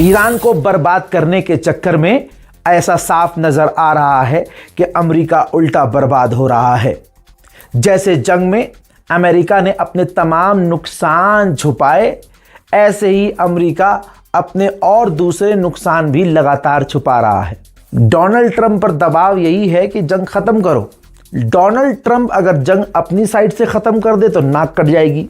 Iran को बर्बाद करने के चक्कर में ऐसा साफ नजर आ रहा है कि अमेरिका उल्टा बर्बाद हो रहा है। जैसे जंग में अमेरिका ने अपने तमाम नुकसान छुपाए, ऐसे ही अमेरिका अपने और दूसरे नुकसान भी लगातार छुपा रहा है। डोनाल्ड ट्रंप पर दबाव यही है कि जंग खत्म करो। डोनाल्ड ट्रंप अगर जंग अपनी साइड से खत्म कर दे तो नाक कट जाएगी।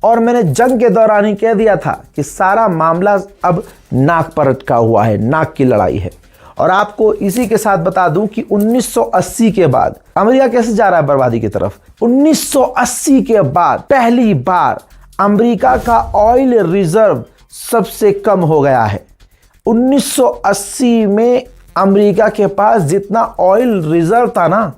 और मैंने जंग के दौरान ही कह दिया था कि सारा मामला अब नाक पर अटका हुआ है, नाक की लड़ाई है। और आपको इसी के साथ बता दूं कि 1980 के बाद अमेरिका कैसे जा रहा है बर्बादी की तरफ। 1980 के बाद पहली बार अमेरिका का ऑयल रिजर्व सबसे कम हो गया है। 1980 में अमेरिका के पास जितना ऑयल रिजर्व था ना,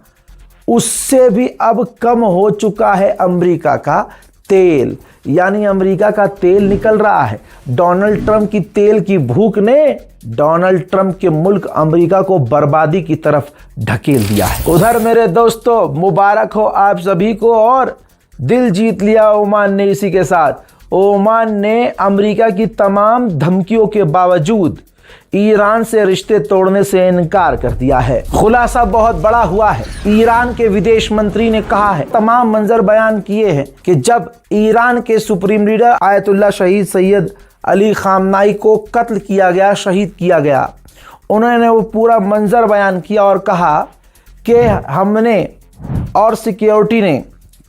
उससे भी अब कम हो चुका है अमेरिका का तेल। यानी अमेरिका का तेल निकल रहा है। डोनाल्ड ट्रंप की तेल की भूख ने डोनाल्ड ट्रंप के मुल्क अमेरिका को बर्बादी की तरफ ढकेल दिया है। उधर मेरे दोस्तों, मुबारक हो आप सभी को, और दिल जीत लिया ओमान ने इसी के साथ। ओमान ने अमेरिका की तमाम धमकियों के बावजूद ईरान से रिश्ते तोड़ने से इनकार कर दिया है। खुलासा बहुत बड़ा हुआ है। ईरान के विदेश मंत्री ने कहा है, तमाम मंजर बयान किए हैं कि जब ईरान के सुप्रीम लीडर आयतुल्लाह शहीद सैयद अली खामनाई को कत्ल किया गया, शहीद किया गया, उन्होंने वो पूरा मंजर बयान किया और कहा कि हमने और सिक्योरिटी ने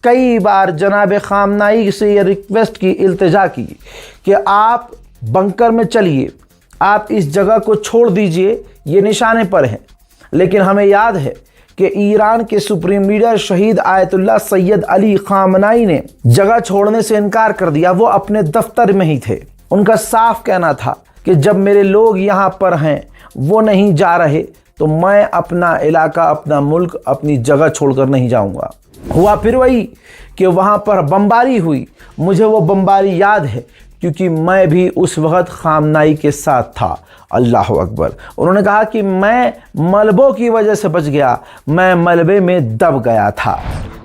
कई बार जनाब खामनाई से ये रिक्वेस्ट की, इल्तिजा की कि आप बंकर में चलिए, आप इस जगह को छोड़ दीजिए, ये निशाने पर है। लेकिन हमें याद है कि ईरान के सुप्रीम लीडर शहीद आयतुल्लाह सैयद अली खामनाई ने जगह छोड़ने से इनकार कर दिया। वो अपने दफ्तर में ही थे। उनका साफ कहना था कि जब मेरे लोग यहाँ पर हैं, वो नहीं जा रहे, तो मैं अपना इलाका, अपना मुल्क, अपनी जगह छोड़कर नहीं जाऊँगा। हुआ फिर वही कि वहाँ पर बमबारी हुई। मुझे वो बमबारी याद है क्योंकि मैं भी उस वक्त खामनाई के साथ था। अल्लाह अकबर। उन्होंने कहा कि मैं मलबों की वजह से बच गया, मैं मलबे में दब गया था।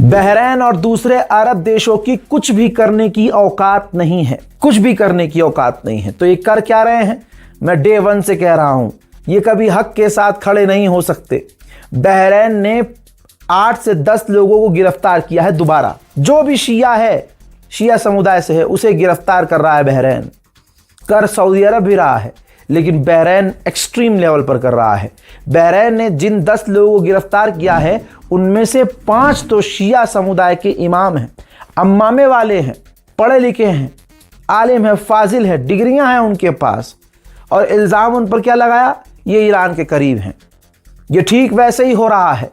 बहरैन और दूसरे अरब देशों की कुछ भी करने की औकात नहीं है, कुछ भी करने की औकात नहीं है। तो ये कर क्या रहे हैं? मैं डे वन से कह रहा हूं, ये कभी हक के साथ खड़े नहीं हो सकते। बहरैन ने 8 से 10 लोगों को गिरफ्तार किया है दोबारा। जो भी शिया है, शिया समुदाय से है, उसे गिरफ्तार कर रहा है बहरैन। कर सऊदी अरब भी रहा है, लेकिन बहरैन एक्सट्रीम लेवल पर कर रहा है। बहरैन ने जिन 10 लोगों को गिरफ्तार किया है, उनमें से 5 तो शिया समुदाय के इमाम हैं, अम्मामे वाले हैं, पढ़े लिखे हैं, आलिम हैं, फाजिल हैं, डिग्रियां हैं उनके पास। और इल्ज़ाम उन पर क्या लगाया? ये ईरान के करीब हैं। ये ठीक वैसे ही हो रहा है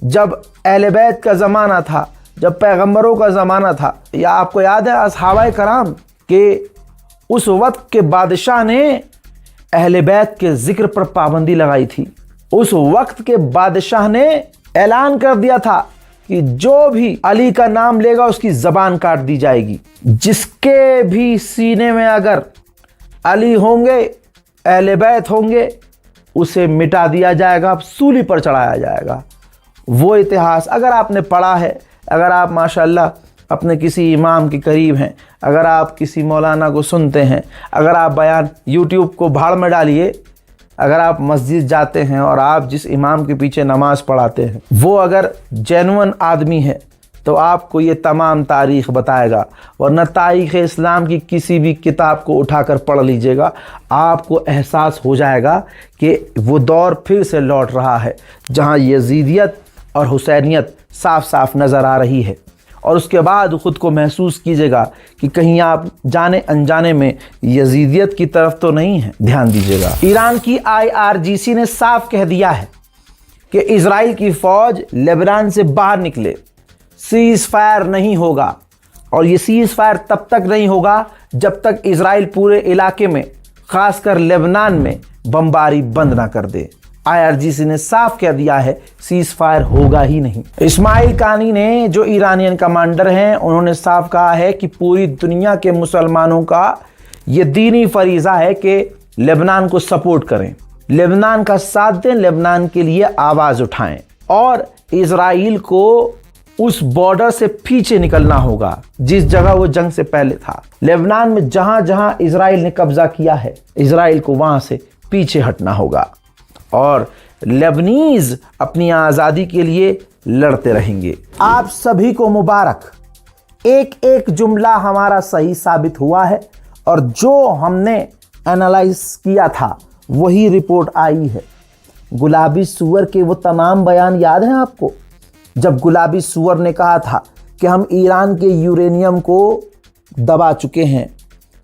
जब अहले बैत का ज़माना था, जब पैगंबरों का ज़माना था। या आपको याद है असहाबाए कराम के उस वक्त के बादशाह ने अहले बैत के जिक्र पर पाबंदी लगाई थी। उस वक्त के बादशाह ने ऐलान कर दिया था कि जो भी अली का नाम लेगा उसकी ज़बान काट दी जाएगी। जिसके भी सीने में अगर अली होंगे, अहले बैत होंगे, उसे मिटा दिया जाएगा, सूली पर चढ़ाया जाएगा। वो इतिहास अगर आपने पढ़ा है, अगर आप माशाल्लाह अपने किसी इमाम के करीब हैं, अगर आप किसी मौलाना को सुनते हैं, अगर आप बयान यूट्यूब को भाड़ में डालिए, अगर आप मस्जिद जाते हैं और आप जिस इमाम के पीछे नमाज पढ़ाते हैं वो अगर जेन्युइन आदमी है तो आपको ये तमाम तारीख़ बताएगा। वरना तारीख़ इस्लाम की किसी भी किताब को उठाकर पढ़ लीजिएगा, आपको एहसास हो जाएगा कि वो दौर फिर से लौट रहा है जहाँ यजीदियत और हुसैनियत साफ साफ नज़र आ रही है। और उसके बाद ख़ुद को महसूस कीजिएगा कि कहीं आप जाने अनजाने में यजीदियत की तरफ तो नहीं है। ध्यान दीजिएगा। ईरान की IRGC ने साफ कह दिया है कि इजराइल की फ़ौज लेबनान से बाहर निकले, सीज़ फायर नहीं होगा। और ये सीज़ फायर तब तक नहीं होगा जब तक इजराइल पूरे इलाके में खासकर लेबनान में बमबारी बंद ना कर दे। IRGC ने साफ कह दिया है सीज फायर होगा ही नहीं। इस्माइल कानी ने, जो ईरानियन कमांडर हैं, उन्होंने साफ कहा है कि पूरी दुनिया के मुसलमानों का ये दीनी फरीज़ा है कि लेबनान को सपोर्ट करें, लेबनान का साथ दें, लेबनान के लिए आवाज़ उठाएं और इजराइल को उस बॉर्डर से पीछे निकलना होगा जिस जगह वो जंग से पहले था। लेबनान में जहां जहां इजराइल ने कब्जा किया है, इजराइल को वहां से पीछे हटना होगा और लेबनीज अपनी आज़ादी के लिए लड़ते रहेंगे। आप सभी को मुबारक। एक एक जुमला हमारा सही साबित हुआ है और जो हमने एनालाइज किया था वही रिपोर्ट आई है। गुलाबी सूअर के वो तमाम बयान याद हैं आपको, जब गुलाबी सूअर ने कहा था कि हम ईरान के यूरेनियम को दबा चुके हैं,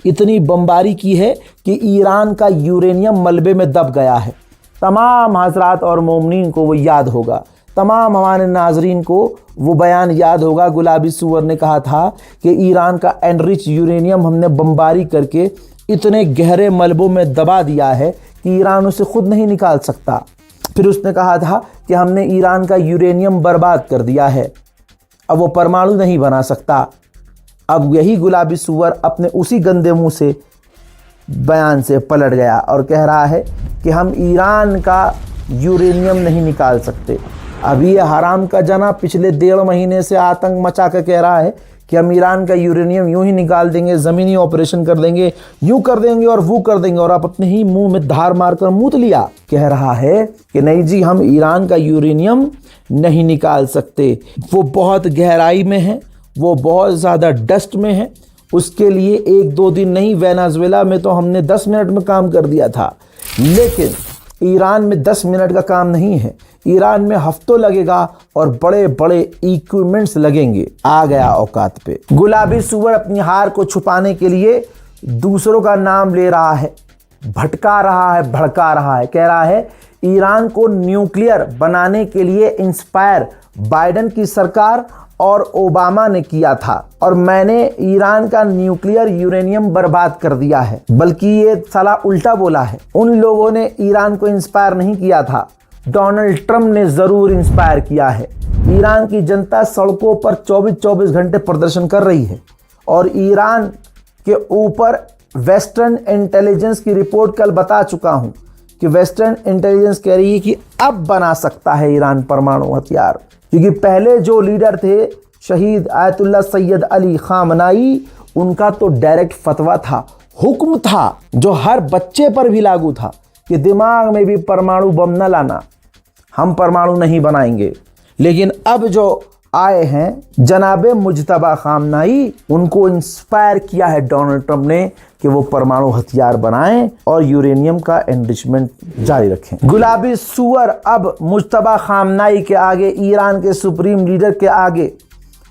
इतनी बमबारी की है कि ईरान का यूरेनियम मलबे में दब गया है। तमाम हजरात और मोमिनीन को वो याद होगा, तमाम हमारे नाजरीन को वो बयान याद होगा। गुलाबी सूअर ने कहा था कि ईरान का एनरिच यूरेनियम हमने बमबारी करके इतने गहरे मलबों में दबा दिया है कि ईरान उसे खुद नहीं निकाल सकता। फिर उसने कहा था कि हमने ईरान का यूरेनियम बर्बाद कर दिया है, अब वो परमाणु नहीं बना सकता। अब यही गुलाबी सूअर अपने उसी गंदे मुंह से बयान से पलट गया और कह रहा है कि हम ईरान का यूरेनियम नहीं निकाल सकते। अभी ये हराम का जना पिछले 1.5 महीने से आतंक मचा कर कह रहा है कि हम ईरान का यूरेनियम यूं ही निकाल देंगे, ज़मीनी ऑपरेशन कर देंगे, यूं कर देंगे और वो कर देंगे, और आप अपने ही मुंह में धार मारकर मूत लिया। कह रहा है कि नहीं जी, हम ईरान का यूरेनियम नहीं निकाल सकते, वो बहुत गहराई में है, वो बहुत ज़्यादा डस्ट में है, उसके लिए 1-2 दिन नहीं, वेनेजुएला में तो हमने 10 मिनट में काम कर दिया था, लेकिन ईरान में 10 मिनट का काम नहीं है, ईरान में हफ्तों लगेगा और बड़े बड़े इक्विपमेंट्स लगेंगे। आ गया औकात पे। गुलाबी सूअर अपनी हार को छुपाने के लिए दूसरों का नाम ले रहा है, भटका रहा है, भड़का रहा है। कह रहा है ईरान को न्यूक्लियर बनाने के लिए इंस्पायर बाइडेन की सरकार और ओबामा ने किया था और मैंने ईरान का न्यूक्लियर यूरेनियम बर्बाद कर दिया है। बल्कि ये साला उल्टा बोला है, उन लोगों ने ईरान को इंस्पायर नहीं किया था, डोनाल्ड ट्रंप ने ज़रूर इंस्पायर किया है। ईरान की जनता सड़कों पर 24-24 घंटे प्रदर्शन कर रही है और ईरान के ऊपर वेस्टर्न इंटेलिजेंस की रिपोर्ट कल बता चुका हूं कि वेस्टर्न इंटेलिजेंस कह रही है कि अब बना सकता है ईरान परमाणु हथियार, क्योंकि पहले जो लीडर थे शहीद आयतुल्ला सैयद अली खामनाई, उनका तो डायरेक्ट फतवा था, हुक्म था जो हर बच्चे पर भी लागू था कि दिमाग में भी परमाणु बम न लाना, हम परमाणु नहीं बनाएंगे। लेकिन अब जो आए हैं जनाबे मुजतबा खामनाई, उनको इंस्पायर किया है डोनाल्ड ट्रंप ने कि वो परमाणु हथियार बनाएं और यूरेनियम का एनरिचमेंट जारी रखें। गुलाबी सूअर अब मुजतबा खामनाई के आगे, ईरान के सुप्रीम लीडर के आगे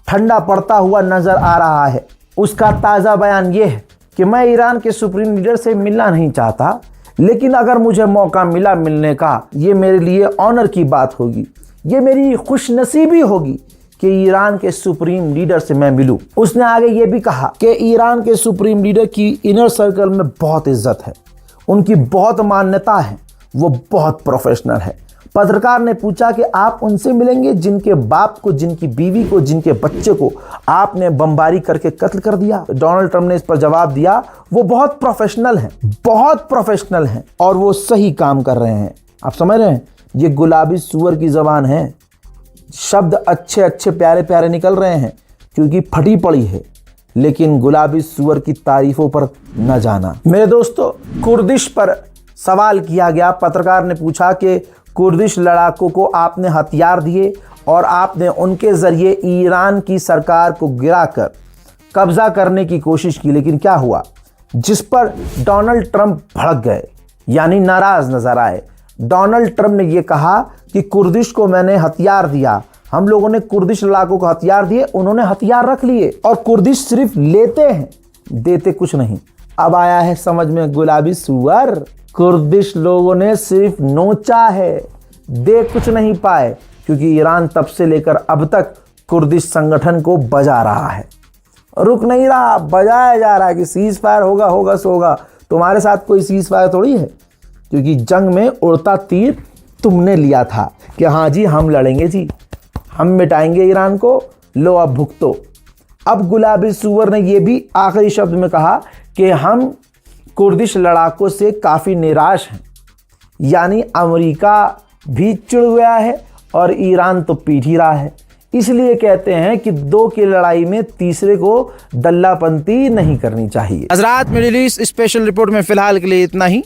ठंडा पड़ता हुआ नजर आ रहा है। उसका ताज़ा बयान ये है कि मैं ईरान के सुप्रीम लीडर से मिलना नहीं चाहता, लेकिन अगर मुझे मौका मिला मिलने का, ये मेरे लिए ऑनर की बात होगी, ये मेरी खुशनसीबी होगी कि ईरान के सुप्रीम लीडर से मैं मिलूं। उसने आगे ये भी कहा कि ईरान के सुप्रीम लीडर की इनर सर्कल में बहुत इज्जत है, उनकी बहुत मान्यता है, वो बहुत प्रोफेशनल है। पत्रकार ने पूछा कि आप उनसे मिलेंगे जिनके बाप को, जिनकी बीवी को, जिनके बच्चे को आपने बमबारी करके कत्ल कर दिया। डोनाल्ड ट्रंप ने इस पर जवाब दिया, वो बहुत प्रोफेशनल हैं, बहुत प्रोफेशनल हैं और वो सही काम कर रहे हैं। आप समझ रहे हैं, ये गुलाबी सूअर की जबान है, शब्द अच्छे अच्छे प्यारे प्यारे निकल रहे हैं क्योंकि फटी पड़ी है, लेकिन गुलाबी सूअर की तारीफों पर न जाना। मेरे दोस्तों, कुर्दिश पर सवाल किया गया। पत्रकार ने पूछा कि कुर्दिश लड़ाकों को आपने हथियार दिए और आपने उनके जरिए ईरान की सरकार को गिराकर कब्जा करने की कोशिश की, लेकिन क्या हुआ? जिस पर डोनाल्ड ट्रंप भड़क गए, यानी नाराज नजर आए। डोनाल्ड ट्रंप ने यह कहा कि कुर्दिश को मैंने हथियार दिया, हम लोगों ने कुर्दिश लड़ाकों को हथियार दिए, उन्होंने हथियार रख लिए, और कुर्दिश सिर्फ लेते हैं, देते कुछ नहीं। अब आया है समझ में गुलाबी सूअर, कुर्दिश लोगों ने सिर्फ नोचा है, दे कुछ नहीं पाए, क्योंकि ईरान तब से लेकर अब तक कुर्दिश संगठन को बजा रहा है, रुक नहीं रहा, बजाया जा रहा है कि सीज फायर होगा होगा सो होगा। तुम्हारे साथ कोई सीज फायर थोड़ी है, क्योंकि जंग में उड़ता तीर तुमने लिया था कि हाँ जी हम लड़ेंगे जी, हम मिटाएंगे ईरान को, लो अब भुगतो। अब गुलाबी सूअर ने यह भी आखिरी शब्द में कहा कि हम कुर्दिश लड़ाकों से काफ़ी निराश हैं, यानी अमेरिका भी चिढ़ गया है और ईरान तो पीट ही रहा है। इसलिए कहते हैं कि दो की लड़ाई में तीसरे को दल्लापंती नहीं करनी चाहिए। हजरात, मिडिल ईस्ट स्पेशल रिपोर्ट में फिलहाल के लिए इतना ही।